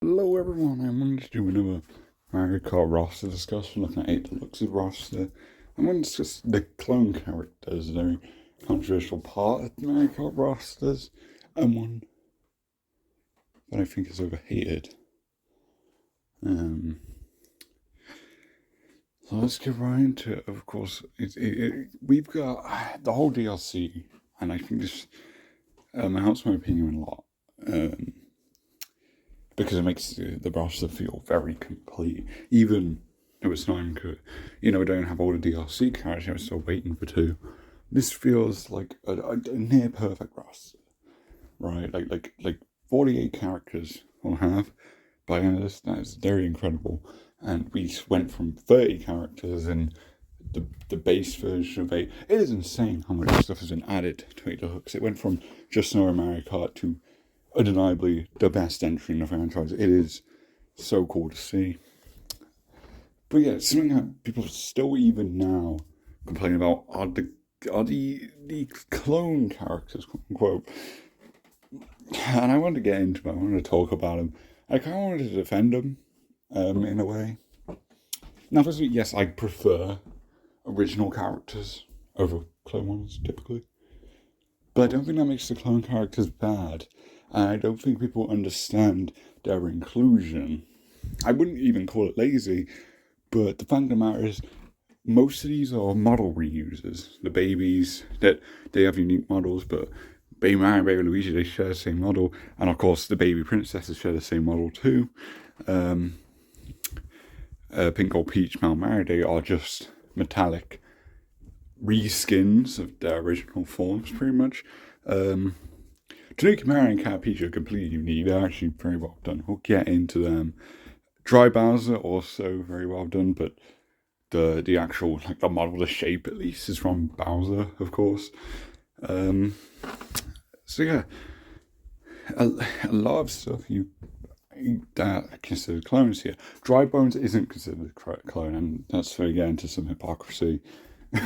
Hello everyone, I wanted to do another Mario Kart roster discussion, looking at 8 Deluxe's roster. I want to discuss the clone characters, a very controversial part of the Mario Kart rosters, and one that I think is overhated. So let's get right into it. Of course, we've got the whole DLC, and I think this helps my opinion a lot. Because it makes the roster feel very complete, even though it's not even good. We don't have all the DLC characters, I'm still waiting for 2. This feels like a near perfect roster, right? Like 48 characters we'll have by the end of this. That is very incredible. And we went from 30 characters in the base version of 8. It is insane how much stuff has been added to 8 Deluxe. It went from just another Mario Kart to undeniably the best entry in the franchise. It is so cool to see. But yeah, something that people still even now complain about are the clone characters, quote unquote. And I wanted to get into it. I wanted to talk about them. I kind of wanted to defend them, in a way. Now, firstly, yes, I prefer original characters over clone ones, typically. But I don't think that makes the clone characters bad. And I don't think people understand their inclusion. I wouldn't even call it lazy, but the fact of the matter is, most of these are model reuses. The babies, that they have unique models, but Baby Mario and Baby Luigi, they share the same model. And of course, the baby princesses share the same model too. Pink Gold Peach, Mario, they are just metallic reskins of their original forms, pretty much. Tanuki Mario and Cat Peach are completely unique. They're actually very well done. We'll get into them. Dry Bowser also very well done, but the actual, like, the model, the shape at least, is from Bowser, of course. So yeah, a lot of stuff that are considered clones here. Dry Bones isn't considered a clone, and that's where we get into some hypocrisy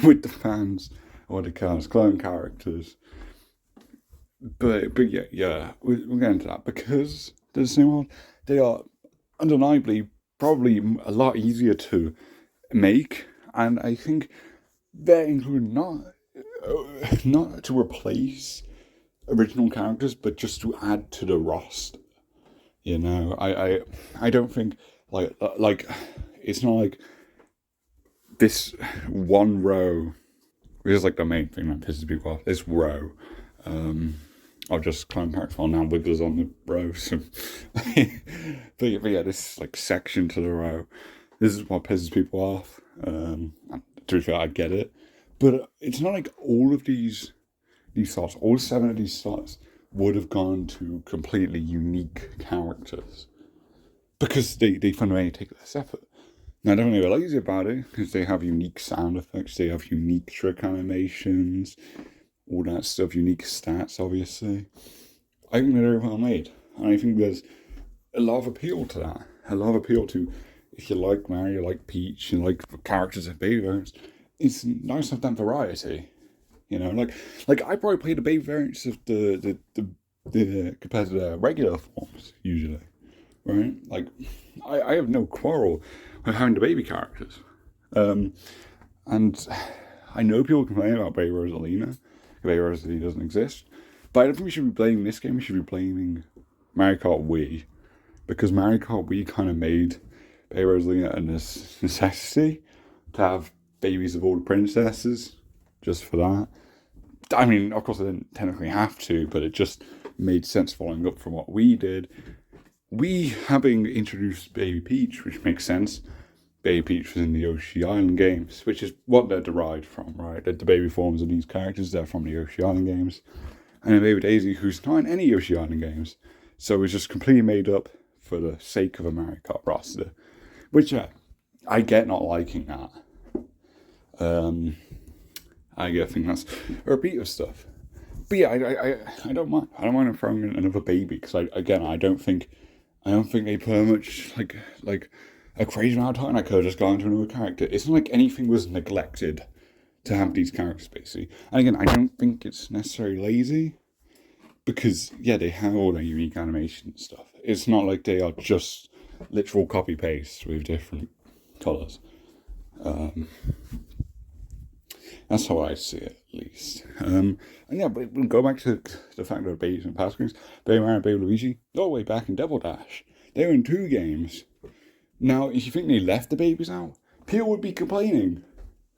with the fans or the clone characters. But yeah, we'll get into that because they're the same one. They are undeniably probably a lot easier to make, and I think they're included not to replace original characters, but just to add to the roster. I don't think like it's not like this one row, which is like the main thing that pisses people off. This row. I'll just clone character file now. Wiggles on the row. So, but yeah, this like section to the row. This is what pisses people off. To be fair, I get it, but it's not like all of these slots, all 7 of these slots, would have gone to completely unique characters because they fundamentally take less effort. Now, I don't think they're lazy about it because they have unique sound effects, they have unique trick animations, all that stuff, unique stats, obviously. I think they're very well made. And I think there's a lot of appeal to that. A lot of appeal to, if you like Mario, you like Peach, you like characters of baby variants, it's nice to have that variety. Like I probably play the baby variants of the compared to the regular forms, usually. Right? Like, I have no quarrel with having the baby characters. And I know people complain about Baby Rosalina. Baby Rosalina doesn't exist. But I don't think we should be blaming this game. We should be blaming Mario Kart Wii. Because Mario Kart Wii kind of made Baby Rosalina a necessity to have babies of all the princesses. Just for that. I mean, of course, I didn't technically have to, but it just made sense following up from what we did. We having introduced Baby Peach, which makes sense. Baby Peach was in the Yoshi Island games, which is what they're derived from, right? The baby forms of these characters, they're from the Yoshi Island games. And then Baby Daisy, who's not in any Yoshi Island games. So it was just completely made up for the sake of a Mario Kart roster. Which, yeah, I get not liking that. I think that's a repeat of stuff. But yeah, I don't mind. I don't mind throwing in another baby because I don't think they put much like a crazy amount of time. I could have just gone to another character. It's not like anything was neglected to have these characters, basically. And again, I don't think it's necessarily lazy, because yeah, they have all their unique animation and stuff. It's not like they are just literal copy paste with different colors. That's how I see it, at least. And yeah, but we'll go back to the fact that babies and past games, Baby Mario and Baby Luigi, all the way back in Double Dash, they were in 2 games. Now, if you think they left the babies out, people would be complaining.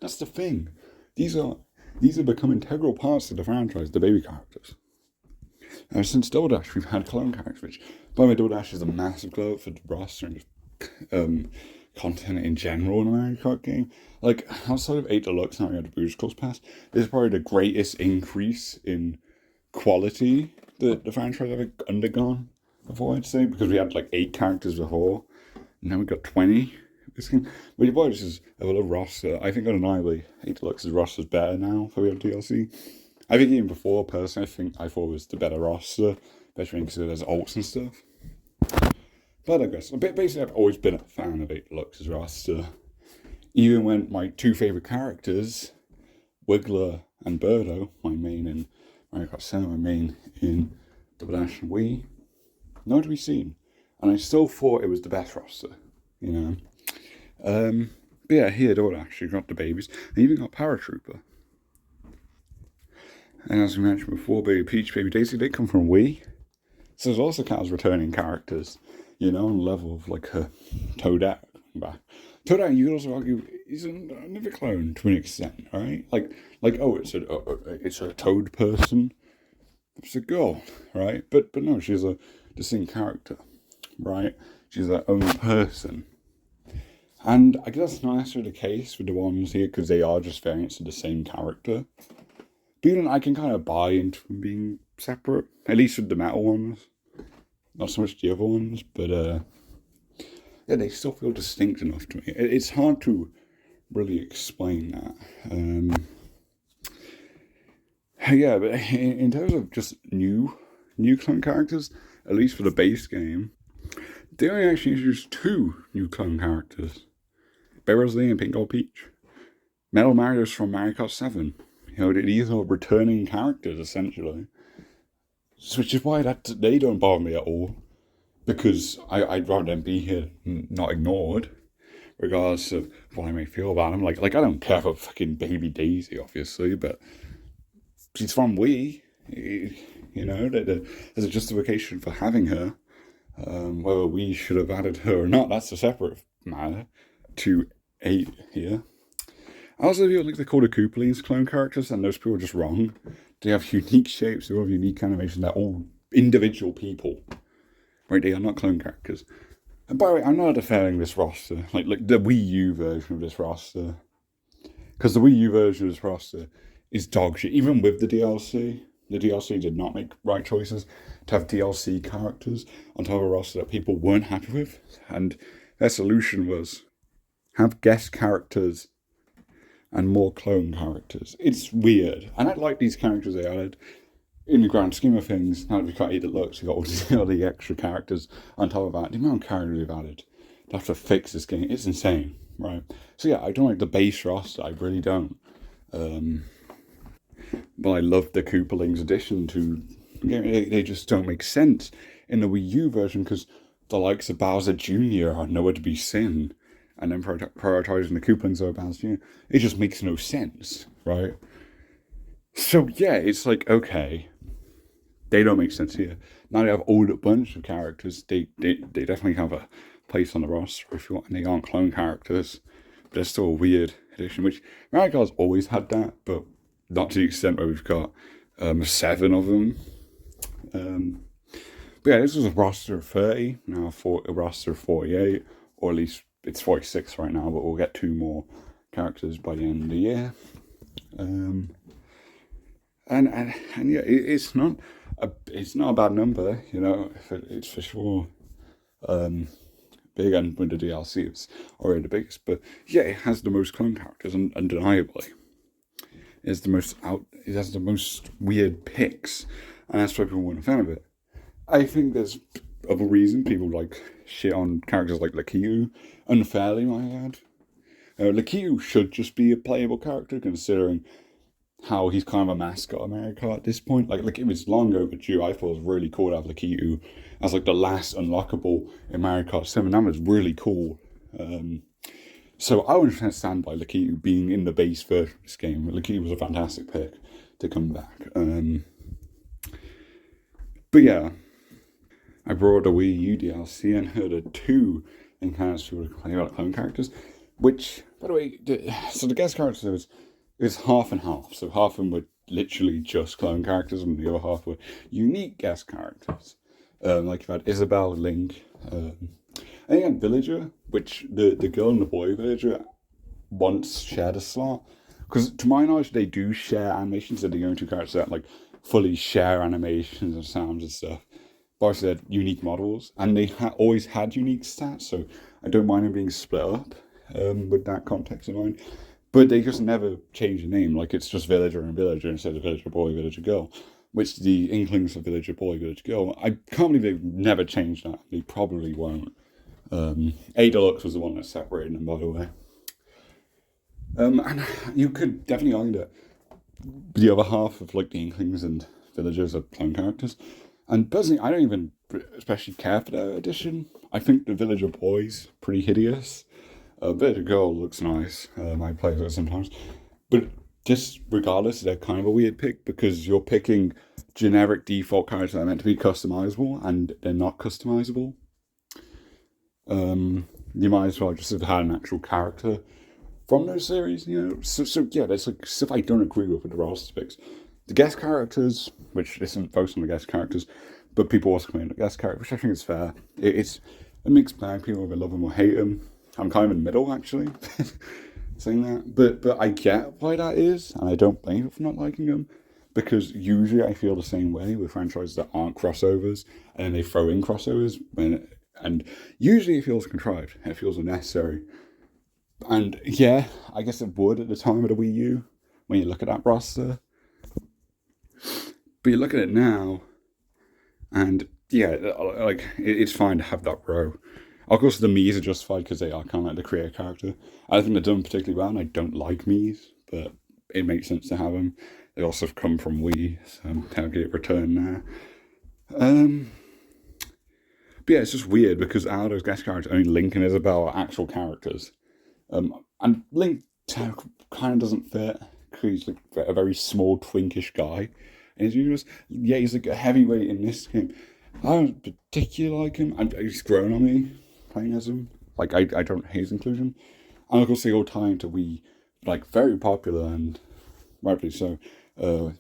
That's the thing. These are become integral parts of the franchise, the baby characters. Since Double Dash, we've had clone characters, which, by the way, Double Dash is a massive glow for the roster and content in general in a Mario Kart game. Like, outside of 8 Deluxe, now we have the Boost Course Pass, this is probably the greatest increase in quality that the franchise ever undergone before, I'd say, because we had like 8 characters before, and now we've got 20. This game, but your boy, this is a little roster. I think undeniably 8 Deluxe's roster is better now for the DLC. I think even before, personally, I thought it was the better roster, especially because there's ults and stuff. But I guess, basically, I've always been a fan of 8 Deluxe's roster. Even when my 2 favourite characters, Wiggler and Birdo, my main in Mario Kart 7, my main in Double Dash and Wii, nowhere to be seen. And I still thought it was the best roster, you know. But yeah, here Double Dash, you got the babies, and you even got Paratrooper. And as we mentioned before, Baby Peach, Baby Daisy, they come from Wii. So there's also kind of returning characters, you know, on the level of like a Toadette back. Toadette, you could also argue, is another clone to an extent, right? Like oh, it's a Toad person. It's a girl, right? But no, she's a distinct character, right? She's her own person. And I guess that's not necessarily the case with the ones here, because they are just variants of the same character. But even I can kind of buy into them being separate, at least with the metal ones. Not so much the other ones, but yeah, they still feel distinct enough to me. It's hard to really explain that. Yeah, but in terms of just new clone characters, at least for the base game, they only actually introduced 2 new clone characters. Rosalie and Pink Gold Peach. Metal Mario's from Mario Kart 7. You know, these are returning characters, essentially. Which is why they don't bother me at all. Because I'd rather them be here, not ignored. Regardless of what I may feel about them. Like I don't care for fucking Baby Daisy, obviously, but she's from Wii. You know, there's a justification for having her. Whether we should have added her or not, that's a separate matter. To 8 here. I also feel like they call the Koopalings clone characters, and those people are just wrong. They have unique shapes, they have unique animation, they're all individual people. Right, they are not clone characters. And by the way, I'm not defending this roster, like the Wii U version of this roster. Because the Wii U version of this roster is dog shit, even with the DLC. The DLC did not make right choices to have DLC characters on top of a roster that people weren't happy with. And their solution was have guest characters and more clone characters. It's weird. And I like these characters they added. In the grand scheme of things, now that we've got 8 Deluxe, we've got all the extra characters on top of that. The amount of characters we've added to have to fix this game, it's insane, right? So yeah, I don't like the base roster, I really don't. But I love the Koopalings addition to the game. They just don't make sense in the Wii U version, because the likes of Bowser Jr. are nowhere to be seen. And then prioritizing the Koopalings over Bowser Jr. It just makes no sense, right? So yeah, it's like, okay, they don't make sense here. Now they have all a bunch of characters. They definitely have a place on the roster if you want, and they aren't clone characters. But they're still a weird addition, which Mario Kart's always had that, but not to the extent where we've got 7 of them. But yeah, this was a roster of 30, now a roster of 48, or at least it's 46 right now, but we'll get 2 more characters by the end of the year. And yeah, it's not a bad number, you know. It's for sure big, and with the DLC it's already the biggest. But yeah, it has the most clone characters, and undeniably, it has the most weird picks, and that's why people weren't a fan of it. I think there's other reason people like shit on characters like Lakitu unfairly, might I add. Lakitu should just be a playable character, considering how he's kind of a mascot of Mario Kart at this point. Like it was long overdue. I thought it was really cool to have Lakitu as like the last unlockable in Mario Kart 7. That was really cool. So I would stand by Lakitu being in the base version of this game. Lakitu was a fantastic pick to come back. But yeah, I brought the Wii U DLC and heard of 2 encounters people were complaining about clone characters, which, by the way, so the guest characters was half and half. So half of them were literally just clone characters, and the other half were unique guest characters. Like you had Isabelle, Link, I think had Villager, which the girl and the boy Villager once shared a slot. Because to my knowledge, they do share animations. They're the only 2 characters that like fully share animations and sounds and stuff. But I said unique models, and they always had unique stats, so I don't mind them being split up with that context in mind. But they just never change the name. Like it's just Villager and Villager instead of Villager Boy, Villager Girl, which the Inklings of Villager Boy, Villager Girl. I can't believe they've never changed that. They probably won't. A Deluxe was the one that separated them, by the way. And you could definitely argue that the other half of like the Inklings and Villagers are clone characters. And personally, I don't even especially care for their addition. I think the Villager Boy's pretty hideous. Villager Girl looks nice. I play with it sometimes. But just regardless, they're kind of a weird pick because you're picking generic default characters that are meant to be customizable and they're not customizable. You might as well just have had an actual character from those series, you know. So yeah, there's like stuff I don't agree with the roster picks. The guest characters, which isn't focused on the guest characters, but people also come in the guest characters, which I think is fair. It's a mixed bag. People either love them or hate them. I'm kind of in the middle, actually, saying that. But I get why that is, and I don't blame you for not liking them, because usually I feel the same way with franchises that aren't crossovers, and then they throw in crossovers, and usually it feels contrived. It feels unnecessary. And yeah, I guess it would at the time of the Wii U, when you look at that roster. But you look at it now, and yeah, like it's fine to have that row. Of course, the Mii's are justified because they are kind of like the creator character. I think they're done particularly well, and I don't like Mii's, but it makes sense to have them. They also come from Wii, so I'll get it returned there. But yeah, it's just weird because out of those guest characters, only Link and Isabelle are actual characters. And Link kind of doesn't fit because he's like a very small, twinkish guy. And he's like a heavyweight in this game. I don't particularly like him. He's grown on me playing as him. Like, I don't hate his inclusion. And of course, they all tie into Wii, like, very popular and rightly so. Wii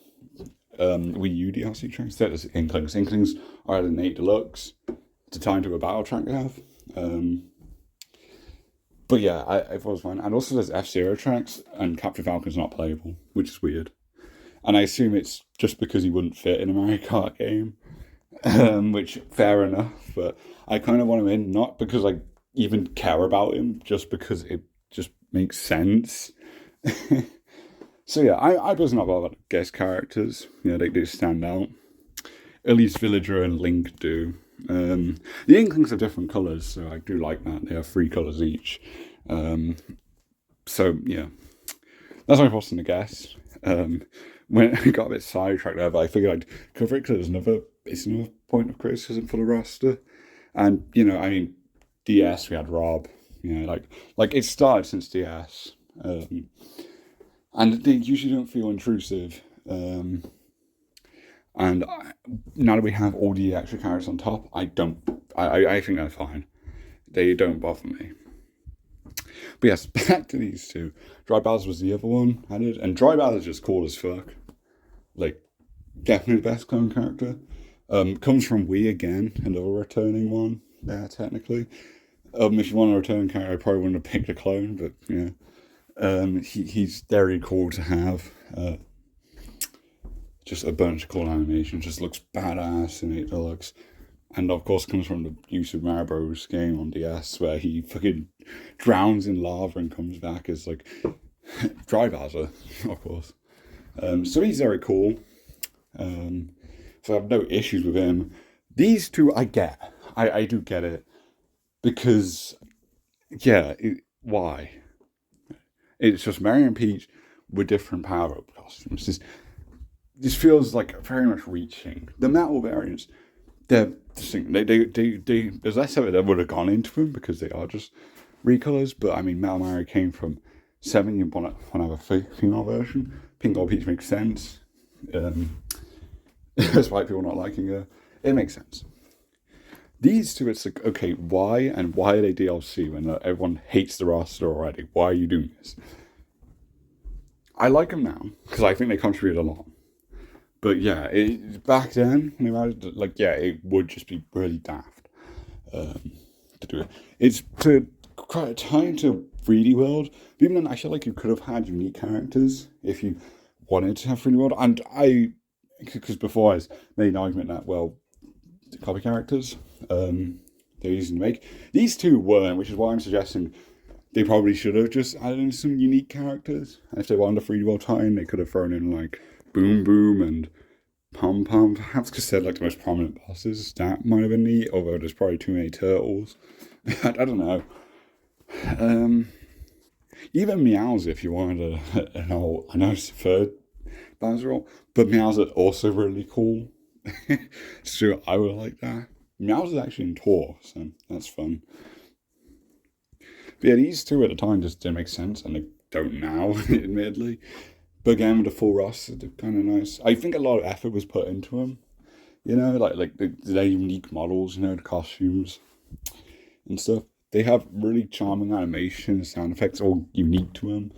U DLC tracks. That is Inklings. Inklings are an 8 Deluxe to tie into a battle track they have. But yeah, I thought it was fun. And also there's F-Zero tracks, and Captain Falcon's not playable, which is weird. And I assume it's just because he wouldn't fit in a Mario Kart game. Which, fair enough. But I kind of want him in, not because I even care about him, just because it just makes sense. So yeah, I was not bothered about guest characters. You know, they do stand out. At least Villager and Link do. The Inklings are different colours, so I do like that. They have 3 colours each. So yeah, that's my thoughts on the guests. When I got a bit sidetracked there, but I figured I'd cover it because it's another point of criticism for the roster. And you know, I mean, DS we had Rob. You know, like it started since DS, and they usually don't feel intrusive. And now that we have all the extra characters on top, I think they're fine. They don't bother me. But yes, back to these 2. Dry Bowser was the other one I did, and Dry Bowser's just cool as fuck. Like, definitely the best clone character. Comes from Wii again, another returning one there, technically. If you want a return character, I probably wouldn't have picked a clone, but yeah. He's very cool to have. Just a bunch of cool animations, just looks badass in 8 Deluxe. And of course comes from the use of Mario Bros. Game on DS, where he fucking drowns in lava and comes back as like Dry Bowser, of course. So he's very cool. So I have no issues with him. These 2 I get. I do get it. Because, yeah, why? It's just Mario and Peach with different power-up costumes. This feels like very much reaching. The metal variants, they're distinct. There's less of it that would have gone into them because they are just recolors. But I mean, Metal Mario came from 7. You want to have a female version. Pink Gold Peach makes sense. Despite people not liking her, it makes sense. These two, it's like, okay, why are they DLC when everyone hates the roster already? Why are you doing this? I like them now because I think they contribute a lot. But yeah, back then, it would just be really daft to do it. It's to tie into 3D World. But even then, I feel like you could have had unique characters if you wanted to have 3D World. And because before I made an argument that, well, copy characters they're easy to make. These two weren't, which is why I'm suggesting they probably should have just added in some unique characters. And if they wanted a 3D World tie-in, they could have thrown in like Boom Boom and Pom Pom. Perhaps because they're like the most prominent bosses. That might have been neat, although there's probably too many turtles. I don't know. Even Meowser, if you wanted an old, I know it's the third Bowser role, but Meowser also really cool. So I would like that. Meowser's actually in Tor, so that's fun. But yeah, these two at the time just didn't make sense, and they don't now, admittedly. But again, with the full roster, they're kind of nice. I think a lot of effort was put into them. You know, like their unique models, you know, the costumes and stuff. They have really charming animations, sound effects, all unique to them.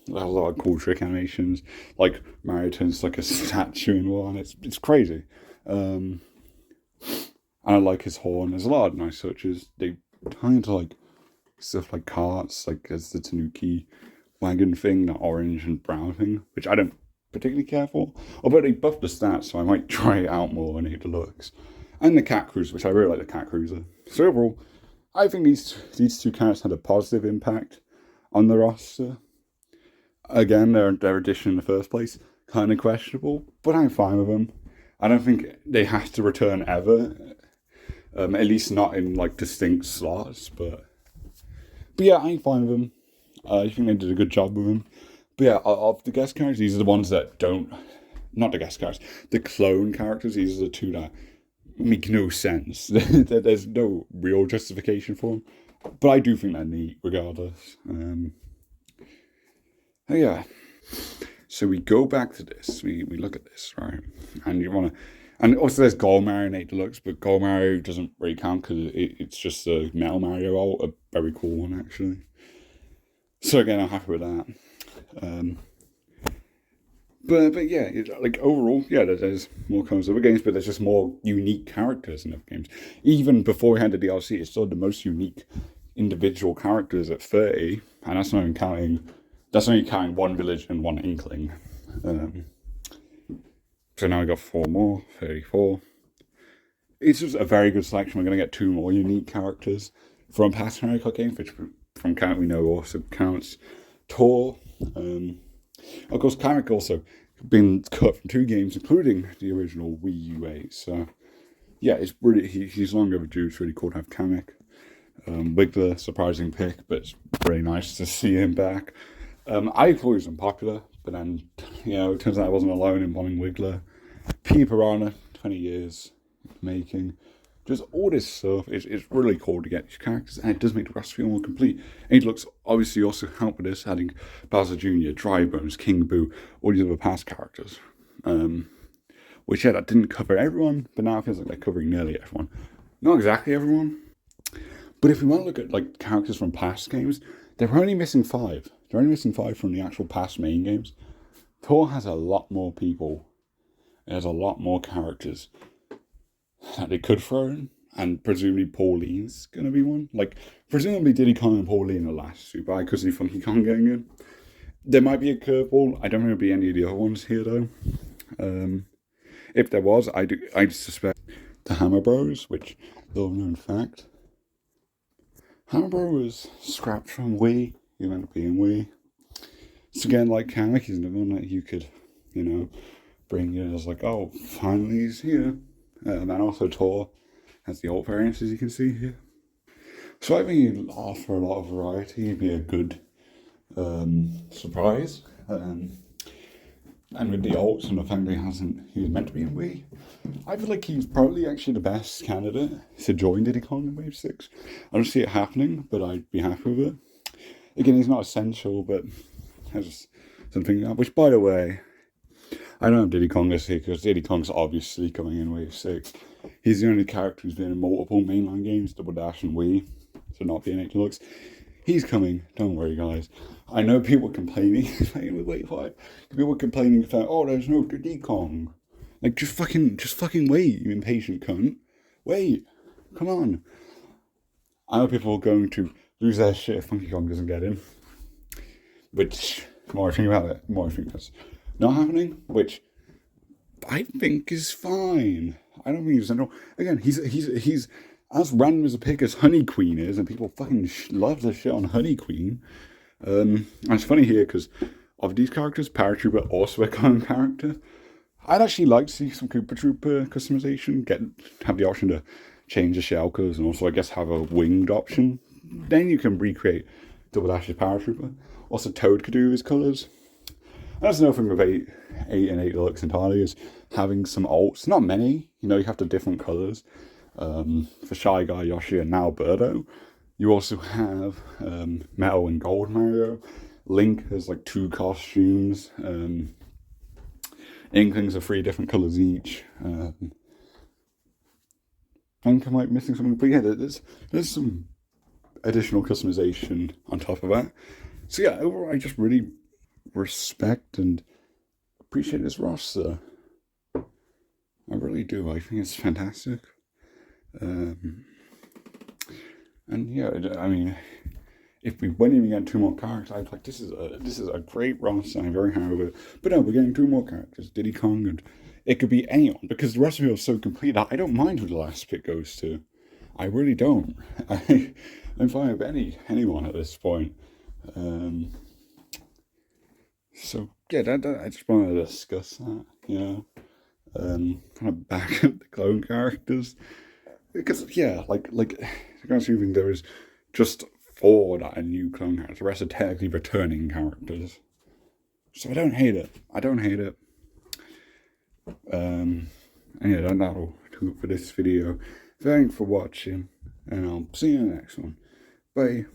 They have a lot of cool trick animations. Like Mario turns like a statue in one. It's crazy. And I like his horn. There's a lot of nice touches. They tie into like stuff like carts, like there's the Tanuki wagon thing, that orange and brown thing, which I don't particularly care for. Although they buffed the stats, so I might try it out more and hate the looks. And the Cat Cruiser, which I really like the Cat Cruiser. So overall, I think these two characters had a positive impact on the roster. Again, their addition in the first place, kind of questionable, but I'm fine with them. I don't think they have to return ever, at least not in like distinct slots. But yeah, I'm fine with them. I think they did a good job with them. But yeah, of the guest characters, these are the ones that don't, not the guest characters, the clone characters. These are the two that make no sense. There's no real justification for them. But I do think they're neat, regardless. Yeah. So we go back to this. We look at this, right? And you want to... And also there's Gold Mario and 8 Deluxe, but Gold Mario doesn't really count because it's just a Metal Mario role, a very cool one, actually. So again, I'm happy with that. But yeah, like overall, yeah, there's more comes other games, but there's just more unique characters in other games. Even before we had the DLC, it's still the most unique individual characters at 30, and that's not even counting... That's only counting one village and one inkling. So now we got 4 more, 34. It's just a very good selection. We're going to get 2 more unique characters from past Mario Kart games, which from Kart we know also counts Tor. Of course, Kamek also been cut from 2 games, including the original Wii U 8. So yeah, it's really he's long overdue. It's really cool to have Kamek. Wiggler, surprising pick, but it's really nice to see him back. I thought he was unpopular, but then, it turns out I wasn't alone in wanting Wiggler. P. Piranha, 20 years making. Just all this stuff, it's really cool to get these characters, and it does make the roster feel more complete. And it looks obviously also help with this, adding Bowser Jr., Dry Bones, King Boo, all these other past characters. Which, yeah, that didn't cover everyone, but now it feels like they're covering nearly everyone. Not exactly everyone, but if we want to look at like characters from past games, they're only missing 5. They're only missing 5 from the actual past main games. Thor has a lot more people. It has a lot more characters that they could throw in. And presumably Pauline's going to be one. Like, presumably Diddy Kong and Pauline are last Super. I could see Funky Kong getting in. There might be a curveball. I don't know if it'll be any of the other ones here, though. If there was, I'd suspect the Hammer Bros, which, little known fact, Hammer Bro was scrapped from Wii. He ended up being Wii. So again, like Kamek, he's another one that you could, bring in as like, oh, finally he's here. And also Tor has the alt variants, as you can see here. So I think he'd offer a lot of variety. He'd be a good surprise. And with the alts and the fact that he was meant to be in Wii, I feel like he's probably actually the best candidate to join Diddy Kong in Wave 6. I don't see it happening, but I'd be happy with it. Again, he's not essential, but has something, which by the way, I don't have Diddy Kong this year because Diddy Kong's obviously coming in Wave 6. He's the only character who's been in multiple mainline games, Double Dash and Wii, so not being Deluxe. He's coming, don't worry guys. I know people complaining, playing with Wave 5, people complaining about, oh, there's no Diddy Kong. Like, just fucking wait, you impatient cunt. Wait, come on. I know people are going to lose their shit if Funky Kong doesn't get in. Which, the more I think about it, the more I think that's not happening, which I think is fine. I don't think he's no. Again, he's as random as a pick as Honey Queen is, and people fucking love the shit on Honey Queen. And it's funny here because of these characters, Paratrooper also a common character. I'd actually like to see some Koopa Trooper customization. Have the option to change the shell colors, and also I guess have a winged option. Then you can recreate Double Dash's Paratrooper. Also, Toad could do his colors. That's another thing with 8 and 8 Deluxe entirely is having some alts. Not many, you know, you have the different colors. For Shy Guy, Yoshi, and now Birdo. You also have Metal and Gold Mario. Link has like 2 costumes. Inklings are 3 different colors each. I think I might be missing something, but yeah, there's some additional customization on top of that. So yeah, overall, I just really respect and appreciate this roster. I really do. I think it's fantastic. And yeah, I mean, if we wouldn't even get 2 more characters, I'd like this is a great roster. I'm very happy with it. But no, we're getting 2 more characters, Diddy Kong, and it could be anyone because the rest of it is so complete. I don't mind who the last pick goes to. I really don't. I'm fine with anyone at this point. So yeah, I just wanted to discuss that. You know, kind of back up the clone characters because yeah, like assuming there is just 4 that are new clone characters. The rest are technically returning characters. So I don't hate it. And yeah, that'll do it for this video. Thanks for watching, and I'll see you in the next one. Bye.